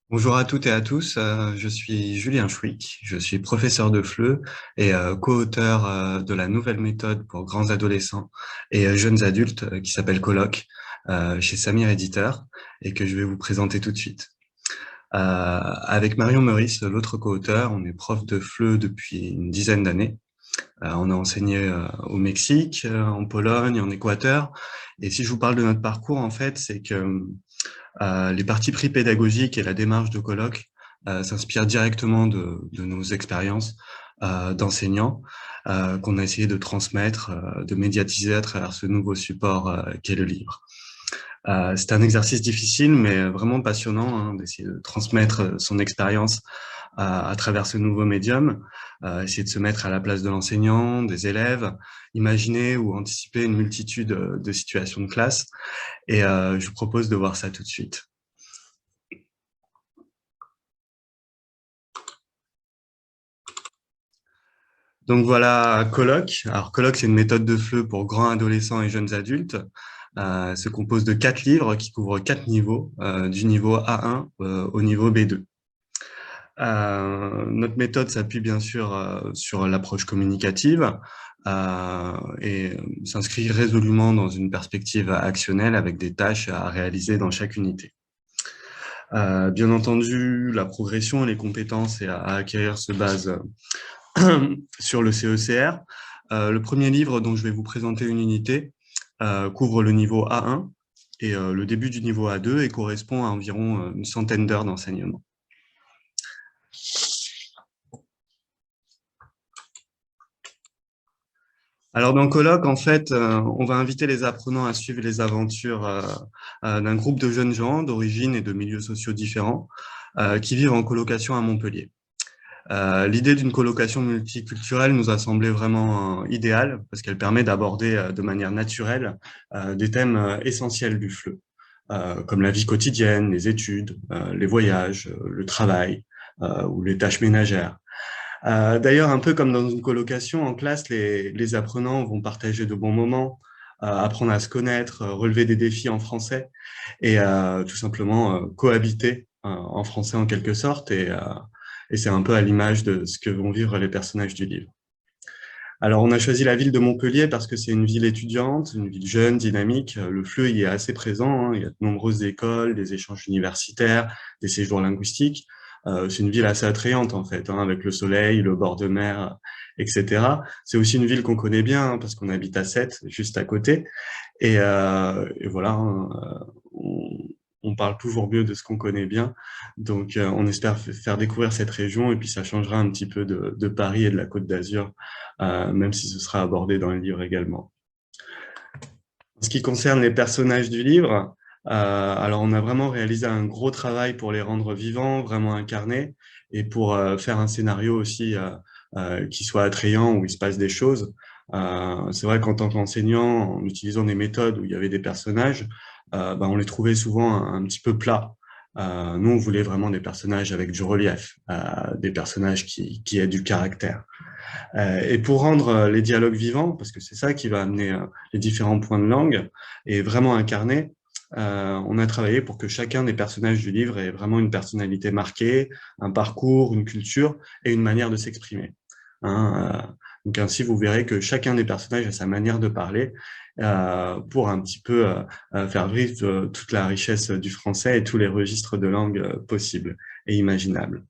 Bonjour à toutes et à tous, je suis Julien Chouic, je suis professeur de FLE et co-auteur de la nouvelle méthode pour grands adolescents et jeunes adultes qui s'appelle Colloque chez Samir Éditeur et que je vais vous présenter tout de suite. Avec Marion Meurice, l'autre co-auteur, on est prof de FLE depuis une dizaine d'années. On a enseigné au Mexique, en Pologne, en Équateur. Et si je vous parle de notre parcours, en fait, c'est que les parties pris pédagogiques et la démarche de colloque s'inspirent directement de nos expériences d'enseignants qu'on a essayé de transmettre, de médiatiser à travers ce nouveau support qu'est le livre. C'est un exercice difficile, mais vraiment passionnant hein, d'essayer de transmettre son expérience à travers ce nouveau médium, essayer de se mettre à la place de l'enseignant, des élèves, imaginer ou anticiper une multitude de situations de classe. Et je vous propose de voir ça tout de suite. Donc voilà, Colloque. Alors Colloque, c'est une méthode de FLE pour grands adolescents et jeunes adultes. Se compose de 4 livres qui couvrent 4 niveaux, du niveau A1 au niveau B2. Notre méthode s'appuie bien sûr sur l'approche communicative et s'inscrit résolument dans une perspective actionnelle avec des tâches à réaliser dans chaque unité. Bien entendu, la progression et les compétences à acquérir se basent sur le CECR. Le premier livre dont je vais vous présenter une unité couvre le niveau A1 et le début du niveau A2 et correspond à environ une centaine d'heures d'enseignement. Alors dans le colloque, en fait, on va inviter les apprenants à suivre les aventures d'un groupe de jeunes gens d'origine et de milieux sociaux différents qui vivent en colocation à Montpellier. L'idée d'une colocation multiculturelle nous a semblé vraiment idéale parce qu'elle permet d'aborder de manière naturelle des thèmes essentiels du FLE, comme la vie quotidienne, les études, les voyages, le travail ou les tâches ménagères. D'ailleurs, un peu comme dans une colocation en classe, les apprenants vont partager de bons moments, apprendre à se connaître, relever des défis en français et tout simplement cohabiter en français en quelque sorte. Et c'est un peu à l'image de ce que vont vivre les personnages du livre. Alors, on a choisi la ville de Montpellier parce que c'est une ville étudiante, une ville jeune, dynamique. Le FLE y est assez présent. Hein. Il y a de nombreuses écoles, des échanges universitaires, des séjours linguistiques. C'est une ville assez attrayante, en fait, hein, avec le soleil, le bord de mer, etc. C'est aussi une ville qu'on connaît bien hein, parce qu'on habite à Sète, juste à côté. Et voilà, hein, on parle toujours mieux de ce qu'on connaît bien. Donc, on espère faire découvrir cette région et puis ça changera un petit peu de Paris et de la Côte d'Azur, même si ce sera abordé dans le livre également. En ce qui concerne les personnages du livre, alors on a vraiment réalisé un gros travail pour les rendre vivants, vraiment incarnés, et pour faire un scénario aussi qui soit attrayant, où il se passe des choses. C'est vrai qu'en tant qu'enseignant, en utilisant des méthodes où il y avait des personnages, on les trouvait souvent un petit peu plats. Nous, on voulait vraiment des personnages avec du relief, des personnages qui aient du caractère. Et pour rendre les dialogues vivants, parce que c'est ça qui va amener les différents points de langue, et vraiment incarner, on a travaillé pour que chacun des personnages du livre ait vraiment une personnalité marquée, un parcours, une culture et une manière de s'exprimer. Hein, donc ainsi, vous verrez que chacun des personnages a sa manière de parler pour un petit peu faire vivre toute la richesse du français et tous les registres de langue possibles et imaginables.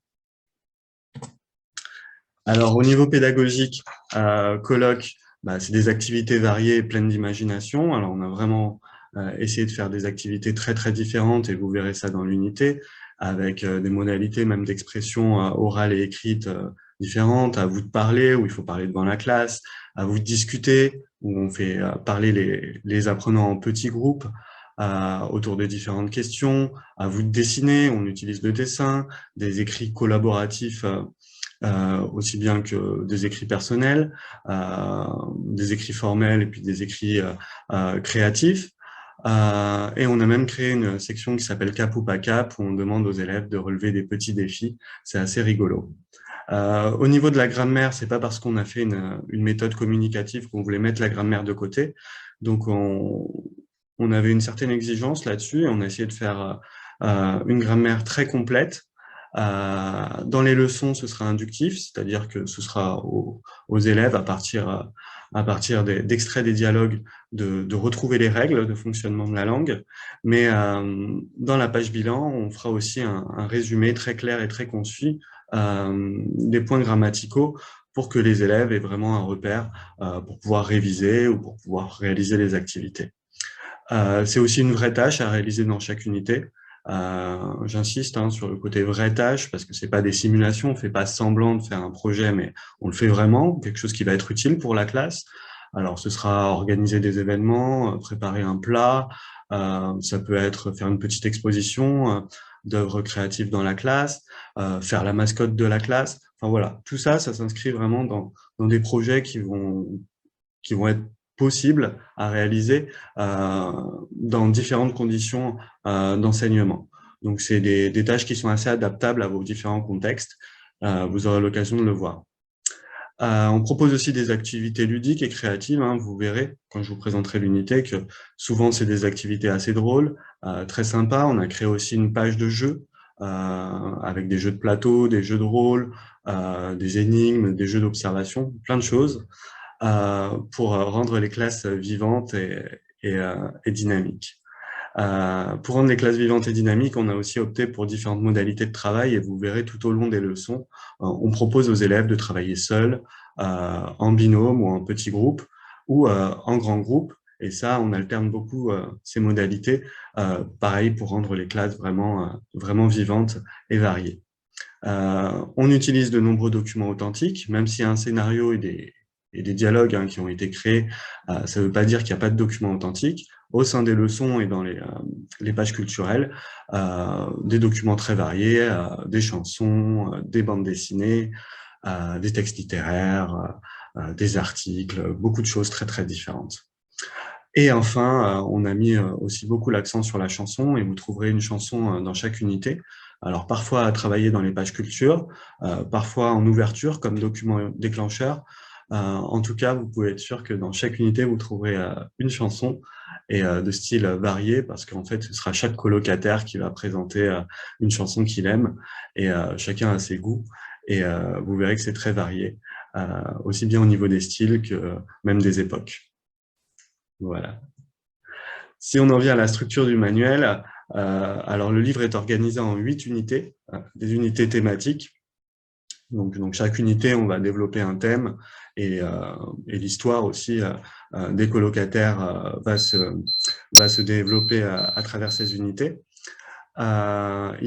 Alors, au niveau pédagogique, colloque, c'est des activités variées et pleines d'imagination. Alors, on a vraiment essayé de faire des activités très, très différentes et vous verrez ça dans l'unité, avec des modalités même d'expression orale et écrite différentes. À vous de parler, où il faut parler devant la classe, à vous de discuter, où on fait parler les apprenants en petits groupes autour de différentes questions. À vous de dessiner, on utilise le dessin, des écrits collaboratifs aussi bien que des écrits personnels, des écrits formels et puis des écrits créatifs. Et on a même créé une section qui s'appelle Cap ou pas Cap, où on demande aux élèves de relever des petits défis. C'est assez rigolo. Au niveau de la grammaire, c'est pas parce qu'on a fait une méthode communicative qu'on voulait mettre la grammaire de côté. Donc, on avait une certaine exigence là-dessus et on a essayé de faire une grammaire très complète. Dans les leçons, ce sera inductif, c'est-à-dire que ce sera aux élèves, à partir d'extraits des dialogues, de retrouver les règles de fonctionnement de la langue. Mais dans la page bilan, on fera aussi un résumé très clair et très concis des points grammaticaux pour que les élèves aient vraiment un repère pour pouvoir réviser ou pour pouvoir réaliser les activités. C'est aussi une vraie tâche à réaliser dans chaque unité. J'insiste sur le côté vraie tâche parce que c'est pas des simulations, on fait pas semblant de faire un projet, mais on le fait vraiment, quelque chose qui va être utile pour la classe. Alors, ce sera organiser des événements, préparer un plat, ça peut être faire une petite exposition d'œuvres créatives dans la classe, faire la mascotte de la classe. Enfin voilà, tout ça, ça s'inscrit vraiment dans des projets qui vont être possibles à réaliser dans différentes conditions d'enseignement. Donc, c'est des tâches qui sont assez adaptables à vos différents contextes. Vous aurez l'occasion de le voir. On propose aussi des activités ludiques et créatives. Vous verrez, quand je vous présenterai l'unité, que souvent, c'est des activités assez drôles, très sympas. On a créé aussi une page de jeux avec des jeux de plateau, des jeux de rôle, des énigmes, des jeux d'observation, plein de choses pour rendre les classes vivantes et dynamiques. Pour rendre les classes vivantes et dynamiques, on a aussi opté pour différentes modalités de travail et vous verrez tout au long des leçons, on propose aux élèves de travailler seuls, en binôme ou en petit groupe ou en grand groupe. Et ça, on alterne beaucoup ces modalités, pareil pour rendre les classes vraiment vivantes et variées. On utilise de nombreux documents authentiques, même s'il y a un scénario et des dialogues qui ont été créés, ça ne veut pas dire qu'il n'y a pas de documents authentiques. Au sein des leçons et dans les pages culturelles, des documents très variés, des chansons, des bandes dessinées, des textes littéraires, des articles, beaucoup de choses très très différentes. Et enfin, on a mis aussi beaucoup l'accent sur la chanson et vous trouverez une chanson dans chaque unité. Alors parfois à travailler dans les pages culture, parfois en ouverture comme document déclencheur. En tout cas, vous pouvez être sûr que dans chaque unité, vous trouverez une chanson et de style varié parce qu'en fait, ce sera chaque colocataire qui va présenter une chanson qu'il aime et chacun a ses goûts et vous verrez que c'est très varié, aussi bien au niveau des styles que même des époques. Voilà. Si on en vient à la structure du manuel, alors le livre est organisé en 8 unités, des unités thématiques. Donc chaque unité, on va développer un thème et l'histoire aussi des colocataires va se développer à travers ces unités. Il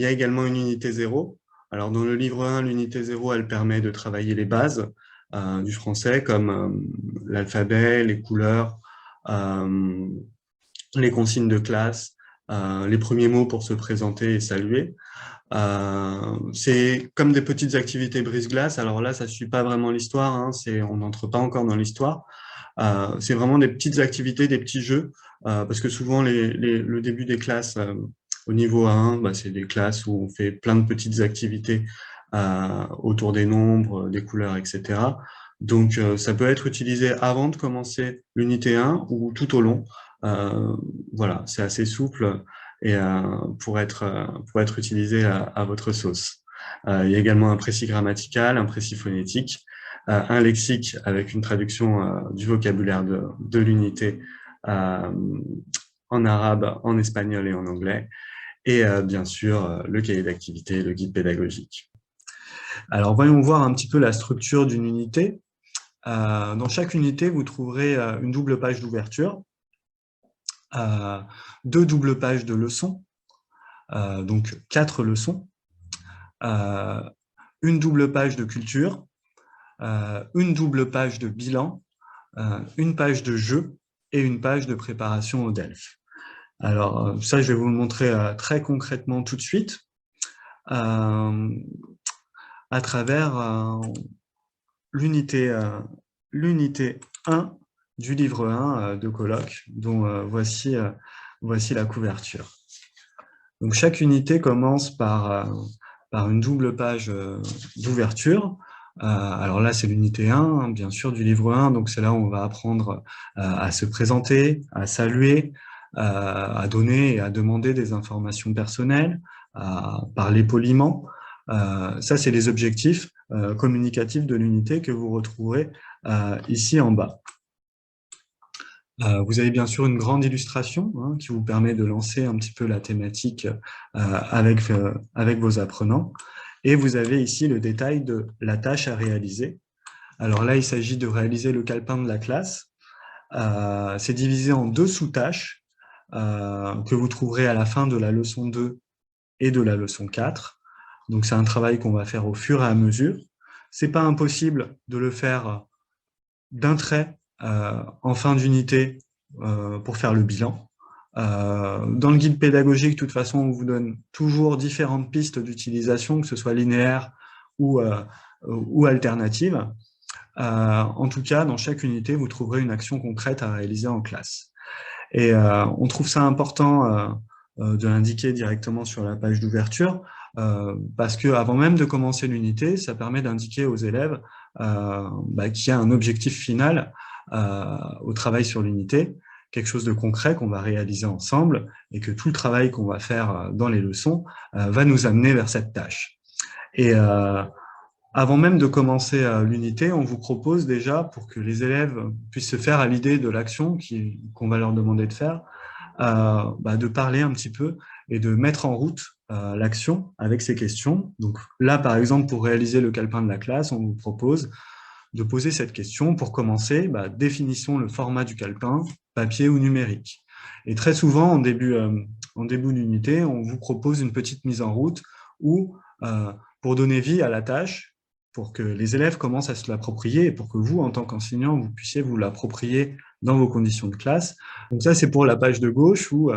y a également une unité 0. Alors dans le livre 1, l'unité 0, elle permet de travailler les bases du français comme l'alphabet, les couleurs, les consignes de classe, les premiers mots pour se présenter et saluer. C'est comme des petites activités brise-glace. Alors là, ça ne suit pas vraiment l'histoire, on n'entre pas encore dans l'histoire. C'est vraiment des petites activités, des petits jeux, parce que souvent, le début des classes au niveau 1, c'est des classes où on fait plein de petites activités autour des nombres, des couleurs, etc. Donc, ça peut être utilisé avant de commencer l'unité 1 ou tout au long. Voilà, c'est assez souple et pour être utilisé à votre sauce. Il y a également un précis grammatical, un précis phonétique, un lexique avec une traduction du vocabulaire de l'unité en arabe, en espagnol et en anglais, et bien sûr le cahier d'activité, le guide pédagogique. Alors voyons voir un petit peu la structure d'une unité. Dans chaque unité, vous trouverez une double page d'ouverture, 2 doubles pages de leçons, donc 4 leçons, une double page de culture, une double page de bilan, une page de jeu et une page de préparation au DELF. Alors ça, je vais vous le montrer très concrètement tout de suite à travers l'unité 1 du livre 1 de colloque, dont voici la couverture. Donc, chaque unité commence par une double page d'ouverture. Alors là, c'est l'unité 1, bien sûr, du livre 1. Donc, c'est là où on va apprendre à se présenter, à saluer, à donner et à demander des informations personnelles, à parler poliment. Ça, c'est les objectifs communicatifs de l'unité que vous retrouverez ici en bas. Vous avez bien sûr une grande illustration qui vous permet de lancer un petit peu la thématique avec vos apprenants. Et vous avez ici le détail de la tâche à réaliser. Alors là, il s'agit de réaliser le calepin de la classe. C'est divisé en 2 sous-tâches que vous trouverez à la fin de la leçon 2 et de la leçon 4. Donc, c'est un travail qu'on va faire au fur et à mesure. C'est pas impossible de le faire d'un trait en fin d'unité pour faire le bilan. Dans le guide pédagogique, de toute façon, on vous donne toujours différentes pistes d'utilisation, que ce soit linéaire ou alternative. En tout cas, dans chaque unité, vous trouverez une action concrète à réaliser en classe. Et on trouve ça important de l'indiquer directement sur la page d'ouverture, parce que avant même de commencer l'unité, ça permet d'indiquer aux élèves qu'il y a un objectif final au travail sur l'unité, quelque chose de concret qu'on va réaliser ensemble, et que tout le travail qu'on va faire dans les leçons va nous amener vers cette tâche. Et avant même de commencer l'unité, on vous propose déjà, pour que les élèves puissent se faire à l'idée de l'action qu'on va leur demander de faire, de parler un petit peu et de mettre en route l'action avec ces questions. Donc là, par exemple, pour réaliser le calepin de la classe, on vous propose de poser cette question. Pour commencer, définissons le format du calepin, papier ou numérique. Et très souvent, en début d'unité, on vous propose une petite mise en route où, pour donner vie à la tâche, pour que les élèves commencent à se l'approprier et pour que vous, en tant qu'enseignant, vous puissiez vous l'approprier dans vos conditions de classe. Donc ça, c'est pour la page de gauche où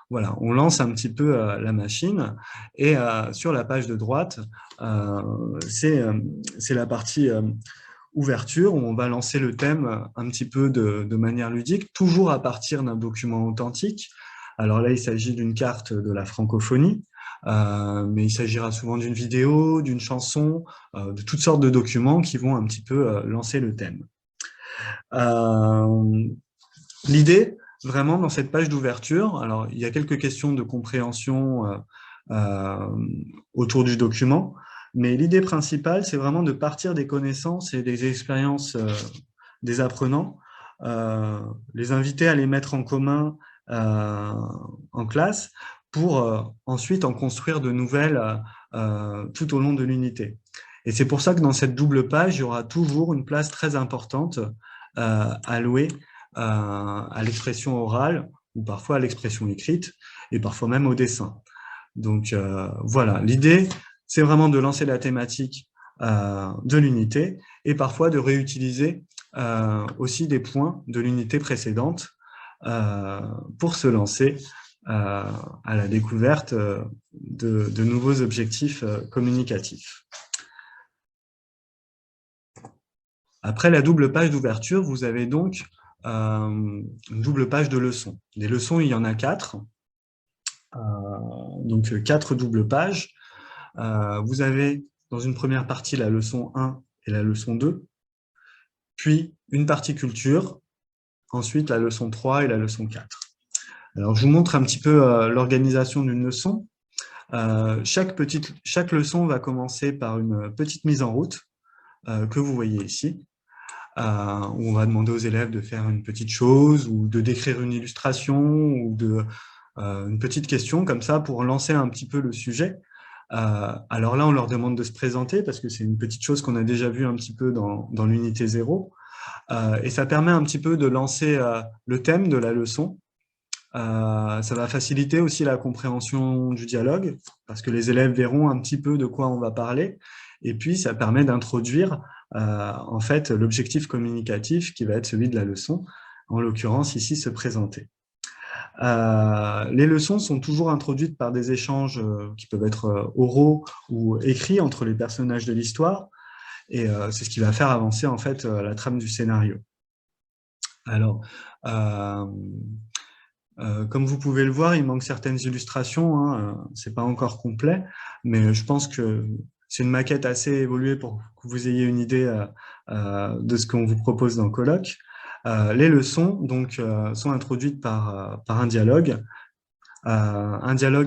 voilà, on lance un petit peu la machine. Et sur la page de droite, c'est la partie ouverture où on va lancer le thème un petit peu de manière ludique, toujours à partir d'un document authentique. Alors là, il s'agit d'une carte de la francophonie, mais il s'agira souvent d'une vidéo, d'une chanson, de toutes sortes de documents qui vont un petit peu lancer le thème. L'idée, vraiment, dans cette page d'ouverture, alors il y a quelques questions de compréhension autour du document, mais l'idée principale, c'est vraiment de partir des connaissances et des expériences des apprenants, les inviter à les mettre en commun en classe pour ensuite en construire de nouvelles tout au long de l'unité. Et c'est pour ça que dans cette double page, il y aura toujours une place très importante allouée à l'expression orale ou parfois à l'expression écrite et parfois même au dessin. Donc voilà, l'idée, c'est vraiment de lancer la thématique de l'unité et parfois de réutiliser aussi des points de l'unité précédente pour se lancer à la découverte de nouveaux objectifs communicatifs. Après la double page d'ouverture, vous avez donc une double page de leçons. Les leçons, il y en a 4. Donc 4 doubles pages. Vous avez dans une première partie la leçon 1 et la leçon 2, puis une partie culture, ensuite la leçon 3 et la leçon 4. Alors je vous montre un petit peu l'organisation d'une leçon. Chaque leçon va commencer par une petite mise en route que vous voyez ici, où on va demander aux élèves de faire une petite chose ou de décrire une illustration ou une petite question comme ça pour lancer un petit peu le sujet. Alors là, on leur demande de se présenter parce que c'est une petite chose qu'on a déjà vue un petit peu dans l'unité 0. Et ça permet un petit peu de lancer le thème de la leçon. Ça va faciliter aussi la compréhension du dialogue parce que les élèves verront un petit peu de quoi on va parler. Et puis, ça permet d'introduire en fait l'objectif communicatif qui va être celui de la leçon, en l'occurrence ici se présenter. Les leçons sont toujours introduites par des échanges qui peuvent être oraux ou écrits entre les personnages de l'histoire, et c'est ce qui va faire avancer en fait la trame du scénario. Alors, comme vous pouvez le voir, il manque certaines illustrations, hein, c'est pas encore complet, mais je pense que c'est une maquette assez évoluée pour que vous ayez une idée de ce qu'on vous propose dans le colloque. Les leçons donc, sont introduites par un dialogue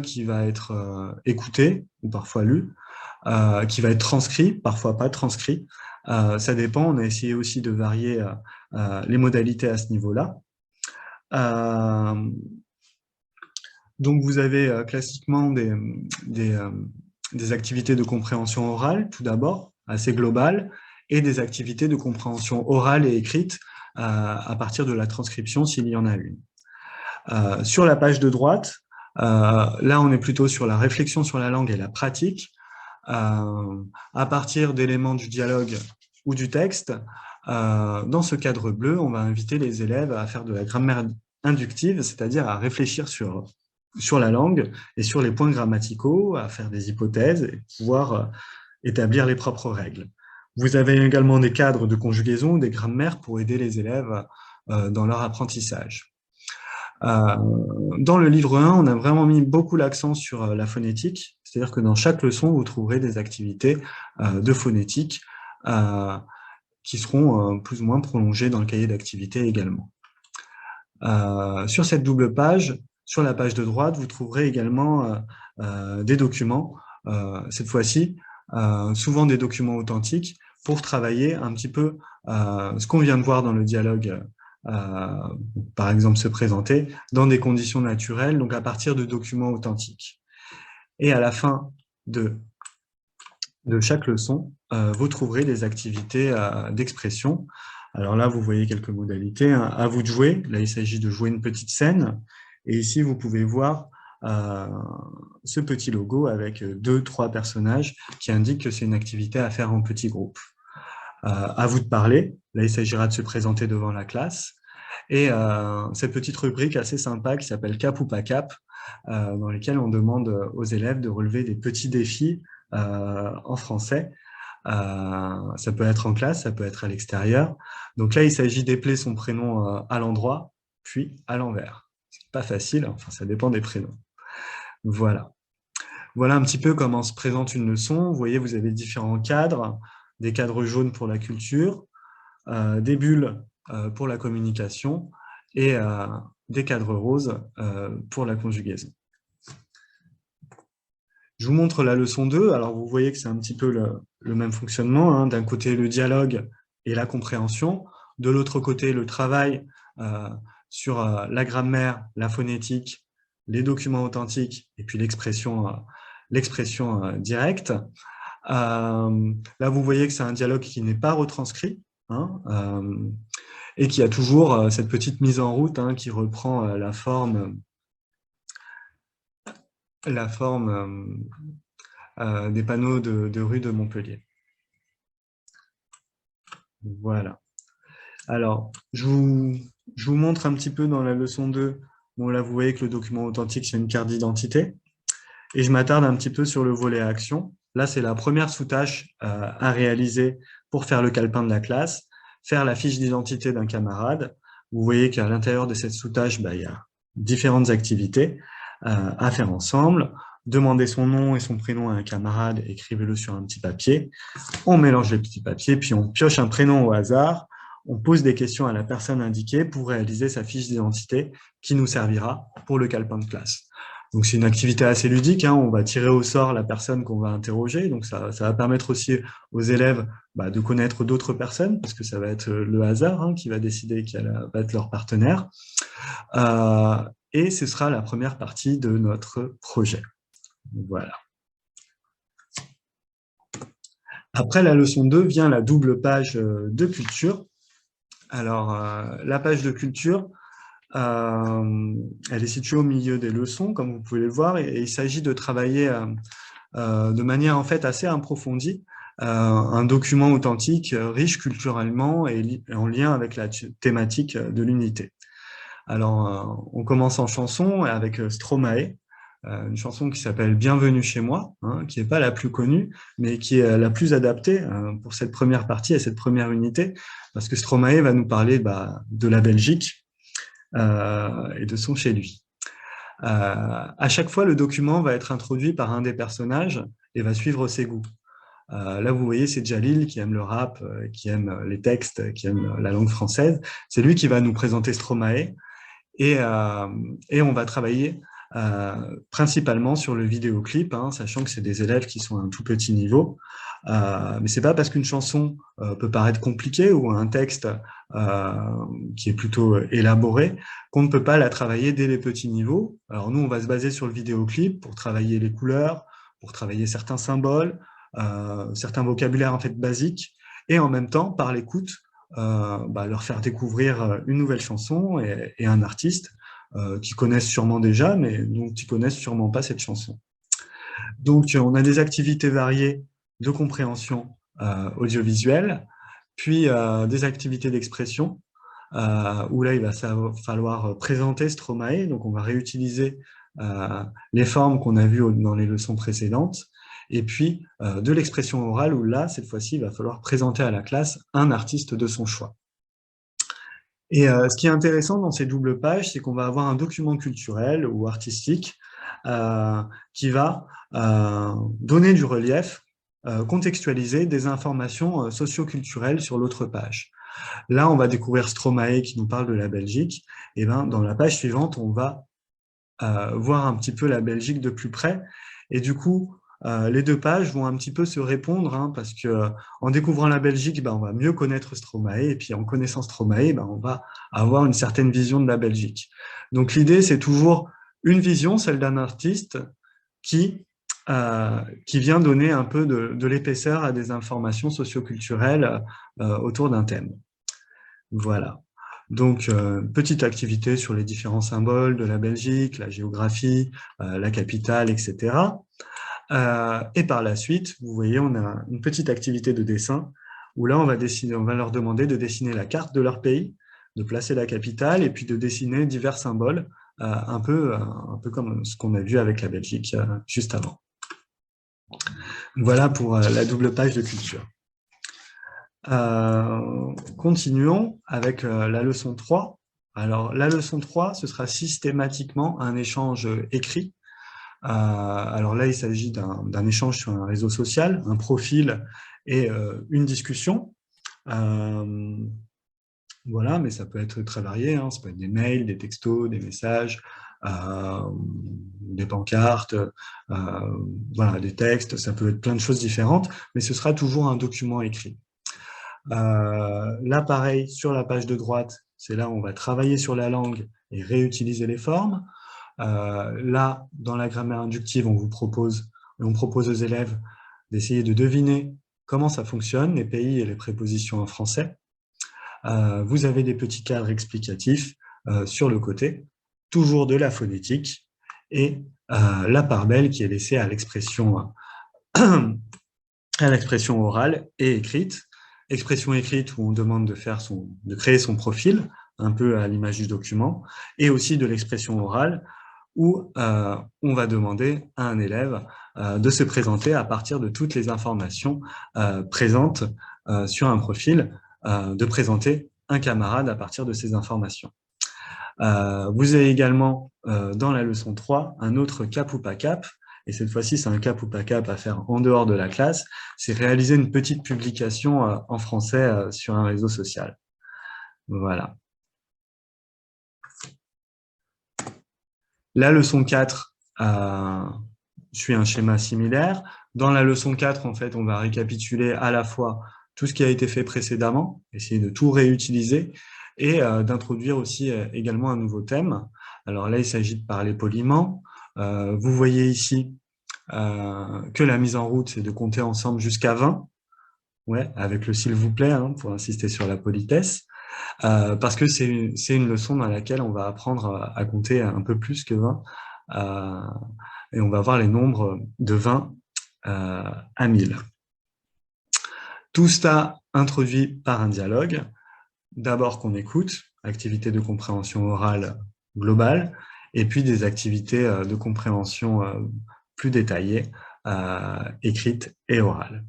qui va être écouté ou parfois lu, qui va être transcrit, parfois pas transcrit. Ça dépend, on a essayé aussi de varier les modalités à ce niveau-là. Donc vous avez classiquement des activités de compréhension orale, tout d'abord, assez globales, et des activités de compréhension orale et écrite à partir de la transcription, s'il y en a une. Sur la page de droite, là on est plutôt sur la réflexion sur la langue et la pratique, à partir d'éléments du dialogue ou du texte. Dans ce cadre bleu, on va inviter les élèves à faire de la grammaire inductive, c'est-à-dire à réfléchir sur la langue et sur les points grammaticaux, à faire des hypothèses et pouvoir établir les propres règles. Vous avez également des cadres de conjugaison, des grammaires pour aider les élèves dans leur apprentissage. Dans le livre 1, on a vraiment mis beaucoup l'accent sur la phonétique, c'est-à-dire que dans chaque leçon, vous trouverez des activités de phonétique qui seront plus ou moins prolongées dans le cahier d'activité également. Sur cette double page, sur la page de droite, vous trouverez également des documents, cette fois-ci, souvent des documents authentiques, pour travailler un petit peu ce qu'on vient de voir dans le dialogue, par exemple se présenter, dans des conditions naturelles, donc à partir de documents authentiques. Et à la fin de chaque leçon, vous trouverez des activités d'expression. Alors là, vous voyez quelques modalités. Hein. À vous de jouer. Là, il s'agit de jouer une petite scène. Et ici, vous pouvez voir ce petit logo avec 2-3 personnages qui indiquent que c'est une activité à faire en petit groupe. À vous de parler. Là, il s'agira de se présenter devant la classe. Et cette petite rubrique assez sympa qui s'appelle Cap ou pas Cap, dans lesquelles on demande aux élèves de relever des petits défis en français. Ça peut être en classe, ça peut être à l'extérieur. Donc là, il s'agit d'épeler son prénom à l'endroit, puis à l'envers. C'est pas facile, enfin ça dépend des prénoms. Voilà. Voilà un petit peu comment se présente une leçon. Vous voyez, vous avez différents cadres, des cadres jaunes pour la culture, des bulles pour la communication et des cadres roses pour la conjugaison. Je vous montre la leçon 2. Alors, vous voyez que c'est un petit peu le même fonctionnement. Hein. D'un côté, le dialogue et la compréhension. De l'autre côté, le travail sur la grammaire, la phonétique, les documents authentiques et puis l'expression directe. Là, vous voyez que c'est un dialogue qui n'est pas retranscrit hein, et qui a toujours cette petite mise en route hein, qui reprend la forme des panneaux de rue de Montpellier. Voilà. Alors, je vous montre un petit peu dans la leçon 2. Bon, là, vous voyez que le document authentique, c'est une carte d'identité. Et je m'attarde un petit peu sur le volet action. Là, c'est la première sous-tâche à réaliser pour faire le calepin de la classe, faire la fiche d'identité d'un camarade. Vous voyez qu'à l'intérieur de cette sous-tâche, il y a différentes activités à faire ensemble. Demandez son nom et son prénom à un camarade, écrivez-le sur un petit papier. On mélange les petits papiers, puis on pioche un prénom au hasard. On pose des questions à la personne indiquée pour réaliser sa fiche d'identité qui nous servira pour le calepin de classe. Donc, c'est une activité assez ludique. Hein. On va tirer au sort la personne qu'on va interroger. Donc, ça va permettre aussi aux élèves de connaître d'autres personnes parce que ça va être le hasard hein, qui va décider qui va être leur partenaire. Et ce sera la première partie de notre projet. Voilà. Après la leçon 2 vient la double page de culture. Alors, la page de culture, elle est située au milieu des leçons, comme vous pouvez le voir, et il s'agit de travailler de manière en fait assez approfondie un document authentique, riche culturellement et en lien avec la thématique de l'unité. Alors, on commence en chanson avec Stromae, une chanson qui s'appelle « Bienvenue chez moi hein, », qui n'est pas la plus connue, mais qui est la plus adaptée pour cette première partie et cette première unité, parce que Stromae va nous parler de la Belgique et de son chez lui. À chaque fois, le document va être introduit par un des personnages et va suivre ses goûts. Là, vous voyez, c'est Jalil qui aime le rap, qui aime les textes, qui aime la langue française. C'est lui qui va nous présenter Stromae et on va travailler principalement sur le vidéoclip, hein, sachant que c'est des élèves qui sont à un tout petit niveau. Mais c'est pas parce qu'une chanson peut paraître compliquée ou un texte qui est plutôt élaboré qu'on ne peut pas la travailler dès les petits niveaux. Alors nous, on va se baser sur le vidéoclip pour travailler les couleurs, pour travailler certains symboles, certains vocabulaires en fait basiques, et en même temps, par l'écoute, leur faire découvrir une nouvelle chanson et un artiste qu'ils connaissent sûrement déjà, mais dont ils connaissent sûrement pas cette chanson. Donc, on a des activités variées de compréhension audiovisuelle, puis des activités d'expression, où là, il va falloir présenter Stromae. Donc, on va réutiliser les formes qu'on a vues dans les leçons précédentes, et puis de l'expression orale, où là, cette fois-ci, il va falloir présenter à la classe un artiste de son choix. Et ce qui est intéressant dans ces doubles pages, c'est qu'on va avoir un document culturel ou artistique qui va donner du relief, contextualiser des informations socio-culturelles sur l'autre page. Là, on va découvrir Stromae qui nous parle de la Belgique. Et ben, dans la page suivante, on va voir un petit peu la Belgique de plus près. Et du coup, les deux pages vont un petit peu se répondre, hein, parce que en découvrant la Belgique, on va mieux connaître Stromae, et puis en connaissant Stromae, on va avoir une certaine vision de la Belgique. Donc l'idée, c'est toujours une vision, celle d'un artiste, qui vient donner un peu de l'épaisseur à des informations socioculturelles autour d'un thème. Voilà. Donc, petite activité sur les différents symboles de la Belgique, la géographie, la capitale, etc. Et par la suite, vous voyez, on a une petite activité de dessin où là, on va leur demander de dessiner la carte de leur pays, de placer la capitale et puis de dessiner divers symboles, un peu comme ce qu'on a vu avec la Belgique juste avant. Voilà pour la double page de culture. Continuons avec la leçon 3. Alors, la leçon 3, ce sera systématiquement un échange écrit. Alors là, il s'agit d'un échange sur un réseau social, un profil et une discussion. Voilà, mais ça peut être très varié, hein. Ça peut être des mails, des textos, des messages, des pancartes, voilà, des textes, ça peut être plein de choses différentes, mais ce sera toujours un document écrit. Là, pareil, sur la page de droite, c'est là où on va travailler sur la langue et réutiliser les formes. Là, dans la grammaire inductive, on propose aux élèves d'essayer de deviner comment ça fonctionne, les pays et les prépositions en français. Vous avez des petits cadres explicatifs sur le côté, toujours de la phonétique, et la part belle qui est laissée à l'expression orale et écrite. Expression écrite où on demande de créer son profil, un peu à l'image du document, et aussi de l'expression orale où on va demander à un élève de se présenter à partir de toutes les informations présentes sur un profil, de présenter un camarade à partir de ces informations. Vous avez également, dans la leçon 3, un autre cap ou pas cap, et cette fois-ci, c'est un cap ou pas cap à faire en dehors de la classe, c'est réaliser une petite publication en français sur un réseau social. Voilà. La leçon 4 suit un schéma similaire. Dans la leçon 4, en fait, on va récapituler à la fois tout ce qui a été fait précédemment, essayer de tout réutiliser, et d'introduire aussi également un nouveau thème. Alors là, il s'agit de parler poliment. Vous voyez ici que la mise en route, c'est de compter ensemble jusqu'à 20, ouais, avec le s'il vous plaît, hein, pour insister sur la politesse, parce que c'est une leçon dans laquelle on va apprendre à compter un peu plus que 20, et on va voir les nombres de 20 à 1000. Tout ça introduit par un dialogue. D'abord qu'on écoute, activité de compréhension orale globale, et puis des activités de compréhension plus détaillées, écrites et orales.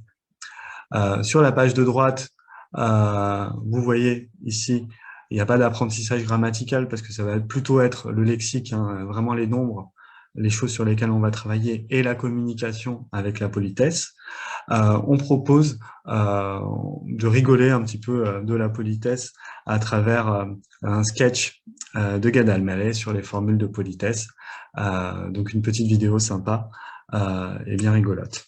Sur la page de droite, vous voyez ici, il n'y a pas d'apprentissage grammatical parce que ça va plutôt être le lexique, hein, vraiment les nombres les choses sur lesquelles on va travailler et la communication avec la politesse, on propose de rigoler un petit peu de la politesse à travers un sketch de Gad Elmaleh sur les formules de politesse. Donc une petite vidéo sympa et bien rigolote.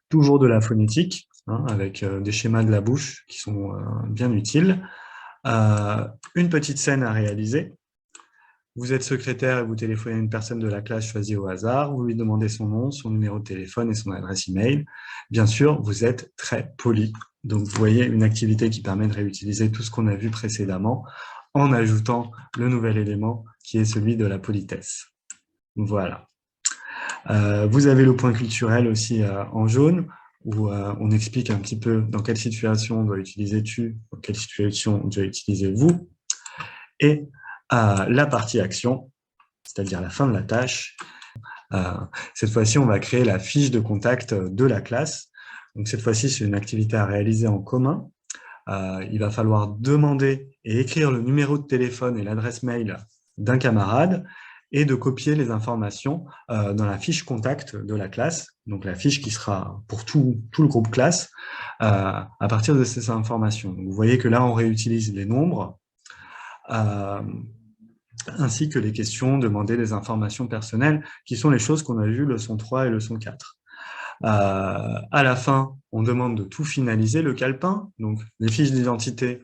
Toujours de la phonétique, hein, avec des schémas de la bouche qui sont bien utiles. Une petite scène à réaliser. Vous êtes secrétaire et vous téléphonez à une personne de la classe choisie au hasard, vous lui demandez son nom, son numéro de téléphone et son adresse email. Bien sûr, vous êtes très poli. Donc, vous voyez une activité qui permet de réutiliser tout ce qu'on a vu précédemment en ajoutant le nouvel élément qui est celui de la politesse. Voilà. Vous avez le point culturel aussi en jaune, où on explique un petit peu dans quelle situation on doit utiliser tu, dans quelle situation on doit utiliser vous. Et la partie action, c'est-à-dire la fin de la tâche. Cette fois-ci, on va créer la fiche de contact de la classe. Donc cette fois-ci, c'est une activité à réaliser en commun. Il va falloir demander et écrire le numéro de téléphone et l'adresse mail d'un camarade et de copier les informations dans la fiche contact de la classe, donc la fiche qui sera pour tout le groupe classe, à partir de ces informations. Donc, vous voyez que là, on réutilise les nombres, ainsi que les questions, demander des informations personnelles, qui sont les choses qu'on a vues leçon 3 et leçon 4. À la fin, on demande de tout finaliser, le calepin, donc les fiches d'identité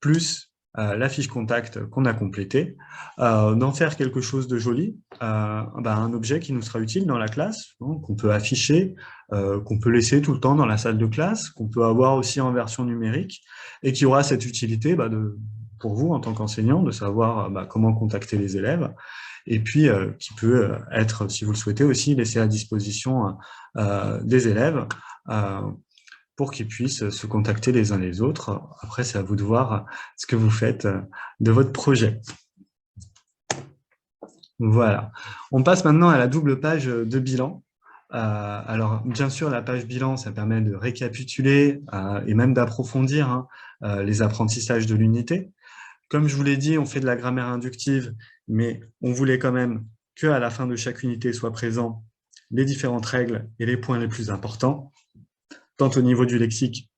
plus la fiche contact qu'on a complétée, d'en faire quelque chose de joli, un objet qui nous sera utile dans la classe, hein, qu'on peut afficher, qu'on peut laisser tout le temps dans la salle de classe, qu'on peut avoir aussi en version numérique, et qui aura cette utilité pour vous en tant qu'enseignant, de savoir comment contacter les élèves, et puis qui peut être, si vous le souhaitez aussi, laissé à disposition des élèves pour qu'ils puissent se contacter les uns les autres. Après, c'est à vous de voir ce que vous faites de votre projet. Voilà. On passe maintenant à la double page de bilan. Alors, bien sûr, la page bilan, ça permet de récapituler et même d'approfondir les apprentissages de l'unité. Comme je vous l'ai dit, on fait de la grammaire inductive, mais on voulait quand même qu'à la fin de chaque unité soient présents les différentes règles et les points les plus importants, tant au niveau du lexique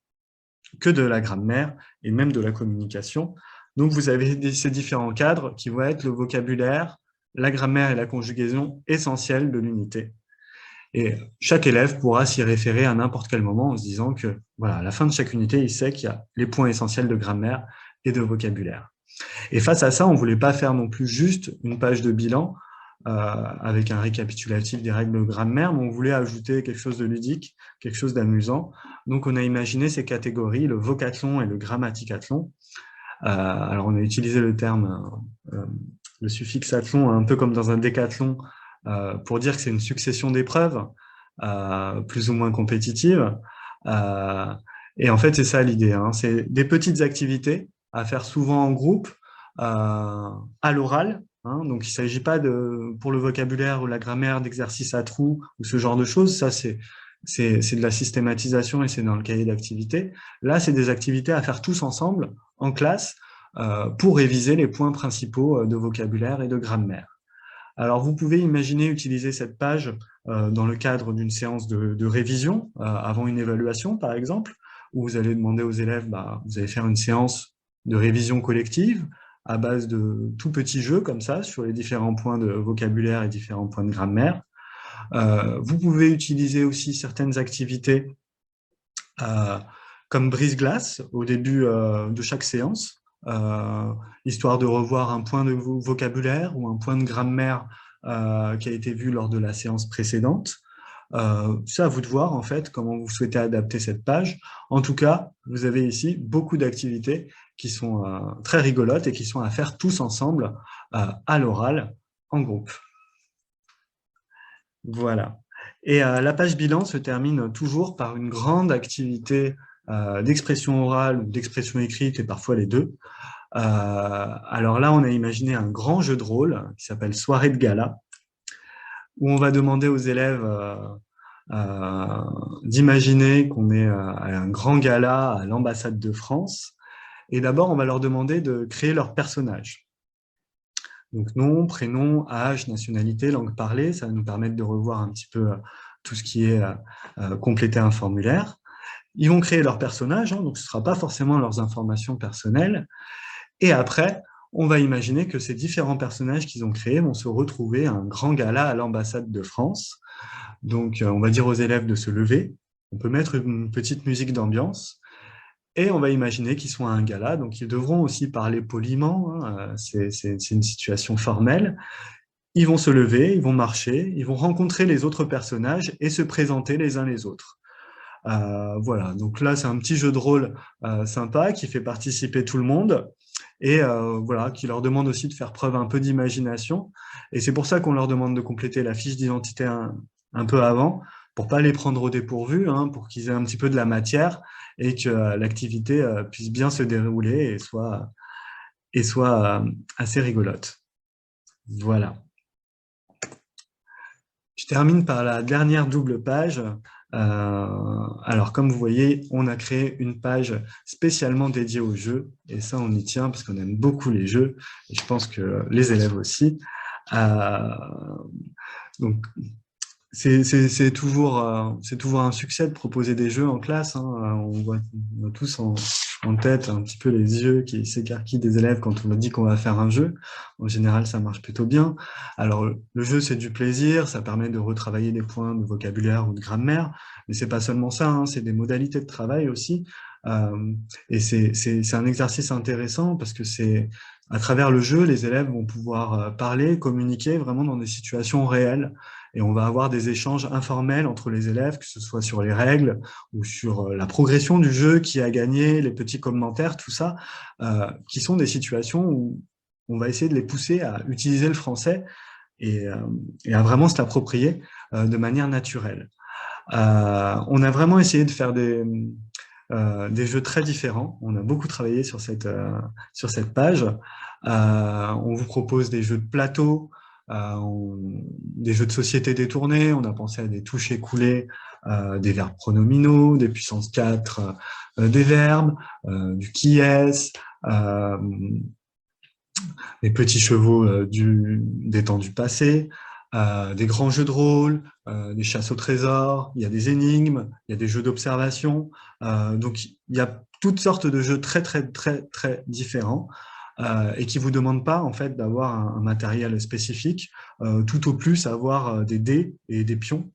que de la grammaire et même de la communication. Donc, vous avez ces différents cadres qui vont être le vocabulaire, la grammaire et la conjugaison essentielles de l'unité. Et chaque élève pourra s'y référer à n'importe quel moment en se disant que, voilà, à la fin de chaque unité, il sait qu'il y a les points essentiels de grammaire et de vocabulaire. Et face à ça, on ne voulait pas faire non plus juste une page de bilan avec un récapitulatif des règles de grammaire, mais on voulait ajouter quelque chose de ludique, quelque chose d'amusant. Donc, on a imaginé ces catégories, le vocathlon et le grammaticathlon. Alors, on a utilisé le terme, le suffixe athlon, un peu comme dans un décathlon, pour dire que c'est une succession d'épreuves, plus ou moins compétitives. Et en fait, c'est ça l'idée, hein. C'est des petites activités à faire souvent en groupe, à l'oral. Hein, donc, il ne s'agit pas, pour le vocabulaire ou la grammaire, d'exercices à trous ou ce genre de choses. Ça, c'est de la systématisation et c'est dans le cahier d'activité. Là, c'est des activités à faire tous ensemble, en classe, pour réviser les points principaux de vocabulaire et de grammaire. Alors, vous pouvez imaginer utiliser cette page dans le cadre d'une séance de révision, avant une évaluation, par exemple, où vous allez demander aux élèves, vous allez faire une séance de révision collective à base de tout petits jeux comme ça sur les différents points de vocabulaire et différents points de grammaire. Vous pouvez utiliser aussi certaines activités comme brise-glace au début de chaque séance, histoire de revoir un point de vocabulaire ou un point de grammaire qui a été vu lors de la séance précédente. C'est à vous de voir en fait comment vous souhaitez adapter cette page. En tout cas, vous avez ici beaucoup d'activités qui sont très rigolotes et qui sont à faire tous ensemble à l'oral en groupe. Voilà. Et la page bilan se termine toujours par une grande activité d'expression orale ou d'expression écrite et parfois les deux. Alors là, on a imaginé un grand jeu de rôle qui s'appelle Soirée de gala, où on va demander aux élèves d'imaginer qu'on est à un grand gala à l'ambassade de France. Et d'abord, on va leur demander de créer leur personnage. Donc nom, prénom, âge, nationalité, langue parlée, ça va nous permettre de revoir un petit peu tout ce qui est compléter un formulaire. Ils vont créer leur personnage, hein, donc ce ne sera pas forcément leurs informations personnelles. Et après, on va imaginer que ces différents personnages qu'ils ont créés vont se retrouver à un grand gala à l'ambassade de France. Donc, on va dire aux élèves de se lever. On peut mettre une petite musique d'ambiance. Et on va imaginer qu'ils sont à un gala, donc ils devront aussi parler poliment, hein, c'est une situation formelle. Ils vont se lever, ils vont marcher, ils vont rencontrer les autres personnages et se présenter les uns les autres. Voilà, donc là, c'est un petit jeu de rôle sympa qui fait participer tout le monde et voilà, qui leur demande aussi de faire preuve un peu d'imagination. Et c'est pour ça qu'on leur demande de compléter la fiche d'identité un peu avant, pour pas les prendre au dépourvu, hein, pour qu'ils aient un petit peu de la matière et que l'activité puisse bien se dérouler et soit assez rigolote. Voilà. Je termine par la dernière double page. Alors, comme vous voyez, on a créé une page spécialement dédiée aux jeux. Et ça, on y tient parce qu'on aime beaucoup les jeux. Et je pense que les élèves aussi. Donc, c'est toujours un succès de proposer des jeux en classe, hein. On a tous en tête un petit peu les yeux qui s'écarquillent des élèves quand on leur dit qu'on va faire un jeu. En général, ça marche plutôt bien. Alors, le jeu, c'est du plaisir, ça permet de retravailler des points de vocabulaire ou de grammaire, mais c'est pas seulement ça, hein, c'est des modalités de travail aussi. Et c'est un exercice intéressant parce que c'est à travers le jeu, les élèves vont pouvoir parler, communiquer vraiment dans des situations réelles. Et on va avoir des échanges informels entre les élèves, que ce soit sur les règles ou sur la progression du jeu, qui a gagné, les petits commentaires, tout ça, qui sont des situations où on va essayer de les pousser à utiliser le français et à vraiment se l'approprier de manière naturelle. On a vraiment essayé de faire des jeux très différents. On a beaucoup travaillé sur cette page. On vous propose des jeux de plateau, des jeux de société détournés. On a pensé à des touches écoulées, des verbes pronominaux, des puissances 4, des verbes, du qui est-ce, des petits chevaux des temps du passé, des grands jeux de rôle, des chasses au trésor, il y a des énigmes, il y a des jeux d'observation. Donc, il y a toutes sortes de jeux très, très, très, très différents et qui vous demandent pas en fait d'avoir un matériel spécifique, tout au plus avoir des dés et des pions.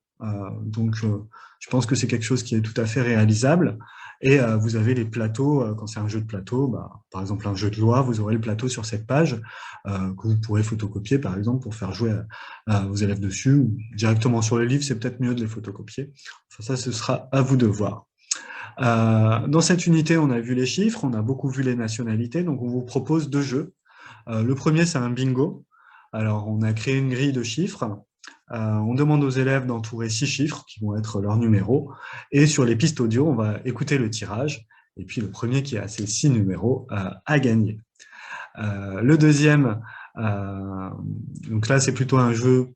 Donc, je pense que c'est quelque chose qui est tout à fait réalisable. Et vous avez les plateaux, quand c'est un jeu de plateau, par exemple un jeu de loi, vous aurez le plateau sur cette page que vous pourrez photocopier par exemple pour faire jouer vos élèves dessus, ou directement sur le livre, c'est peut-être mieux de les photocopier. Enfin, ça, ce sera à vous de voir. Dans cette unité, on a vu les chiffres, on a beaucoup vu les nationalités, donc on vous propose 2 jeux. Le premier, c'est un bingo. Alors, on a créé une grille de chiffres. On demande aux élèves d'entourer 6 chiffres qui vont être leurs numéros. Et sur les pistes audio, on va écouter le tirage. Et puis, le premier qui a ces 6 numéros a gagné. Le deuxième, donc là, c'est plutôt un jeu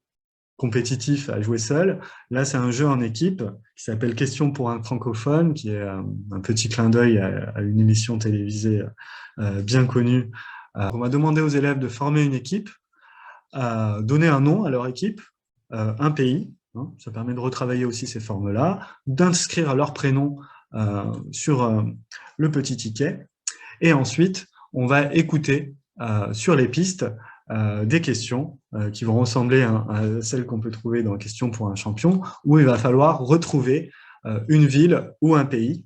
compétitif à jouer seul. Là, c'est un jeu en équipe qui s'appelle Question pour un francophone, qui est un petit clin d'œil à une émission télévisée bien connue. On va demander aux élèves de former une équipe, donner un nom à leur équipe, un pays, hein, ça permet de retravailler aussi ces formes-là, d'inscrire leur prénom sur le petit ticket, et ensuite, on va écouter sur les pistes des questions qui vont ressembler à celles qu'on peut trouver dans Questions pour un champion, où il va falloir retrouver une ville ou un pays.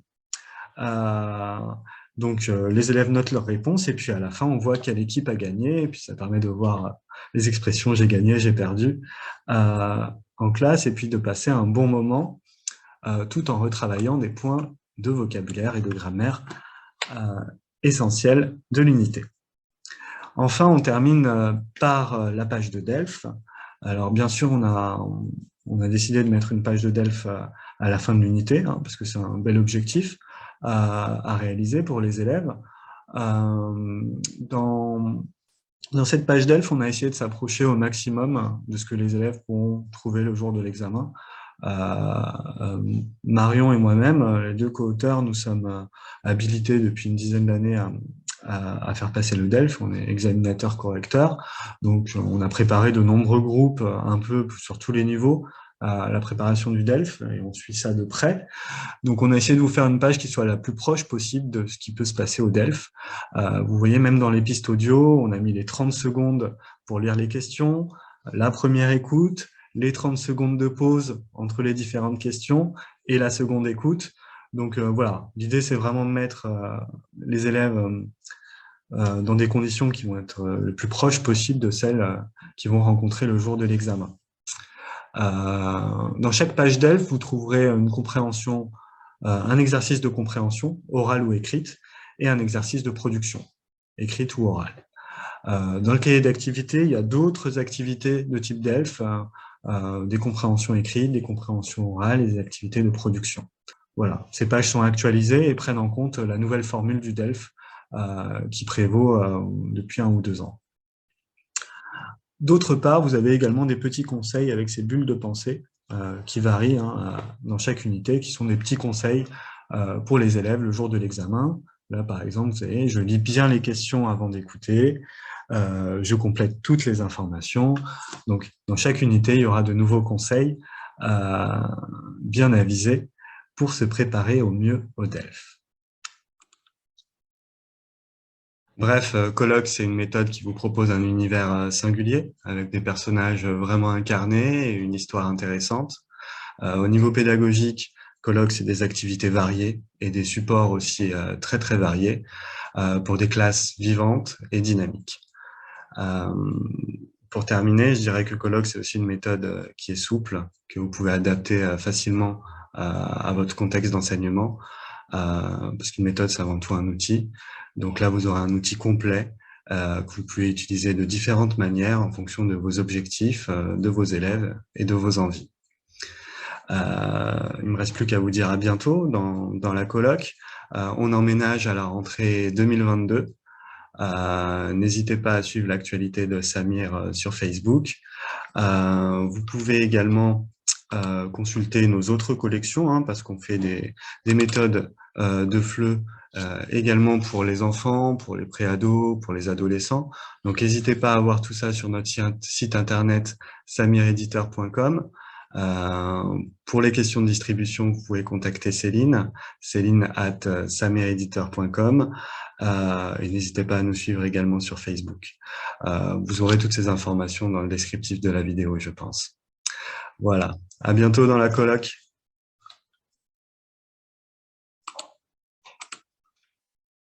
Donc, les élèves notent leurs réponses et puis à la fin, on voit quelle équipe a gagné. Et puis, ça permet de voir les expressions « j'ai gagné »,« j'ai perdu » en classe et puis de passer un bon moment tout en retravaillant des points de vocabulaire et de grammaire essentiels de l'unité. Enfin, on termine par la page de Delphes. Alors, bien sûr, on a décidé de mettre une page de Delphes à la fin de l'unité, hein, parce que c'est un bel objectif à réaliser pour les élèves. Dans cette page Delphes, on a essayé de s'approcher au maximum de ce que les élèves pourront trouver le jour de l'examen. Marion et moi-même, les 2 co-auteurs, nous sommes habilités depuis une dizaine d'années à faire passer le DELF, on est examinateur-correcteur, donc on a préparé de nombreux groupes un peu sur tous les niveaux à la préparation du DELF, et on suit ça de près. Donc on a essayé de vous faire une page qui soit la plus proche possible de ce qui peut se passer au DELF. Vous voyez, même dans les pistes audio, on a mis les 30 secondes pour lire les questions, la première écoute, les 30 secondes de pause entre les différentes questions et la seconde écoute. Donc voilà, l'idée c'est vraiment de mettre les élèves dans des conditions qui vont être le plus proches possible de celles qu'ils vont rencontrer le jour de l'examen. Dans chaque page DELF, vous trouverez une compréhension, un exercice de compréhension, orale ou écrite, et un exercice de production, écrite ou orale. Dans le cahier d'activité, il y a d'autres activités de type DELF, des compréhensions écrites, des compréhensions orales et des activités de production. Voilà, ces pages sont actualisées et prennent en compte la nouvelle formule du DELF qui prévaut depuis 1 ou 2 ans. D'autre part, vous avez également des petits conseils avec ces bulles de pensée qui varient dans chaque unité, qui sont des petits conseils pour les élèves le jour de l'examen. Là, par exemple, vous savez, je lis bien les questions avant d'écouter, je complète toutes les informations. Donc, dans chaque unité, il y aura de nouveaux conseils bien avisés pour se préparer au mieux au DELF. Bref, Colloque, c'est une méthode qui vous propose un univers singulier, avec des personnages vraiment incarnés et une histoire intéressante. Au niveau pédagogique, Colloque, c'est des activités variées et des supports aussi très très variés pour des classes vivantes et dynamiques. Pour terminer, je dirais que Colloque, c'est aussi une méthode qui est souple, que vous pouvez adapter facilement à votre contexte d'enseignement, parce qu'une méthode, c'est avant tout un outil. Donc là, vous aurez un outil complet que vous pouvez utiliser de différentes manières en fonction de vos objectifs, de vos élèves et de vos envies. Il me reste plus qu'à vous dire à bientôt dans la colloque. On emménage à la rentrée 2022. N'hésitez pas à suivre l'actualité de Samir sur Facebook. Vous pouvez également consulter nos autres collections, parce qu'on fait des méthodes de FLE également pour les enfants, pour les préados, pour les adolescents. Donc, n'hésitez pas à voir tout ça sur notre site internet samireditor.com. Pour les questions de distribution, vous pouvez contacter Céline @samireditor.com. Et n'hésitez pas à nous suivre également sur Facebook. Vous aurez toutes ces informations dans le descriptif de la vidéo, je pense. Voilà, à bientôt dans la colloque.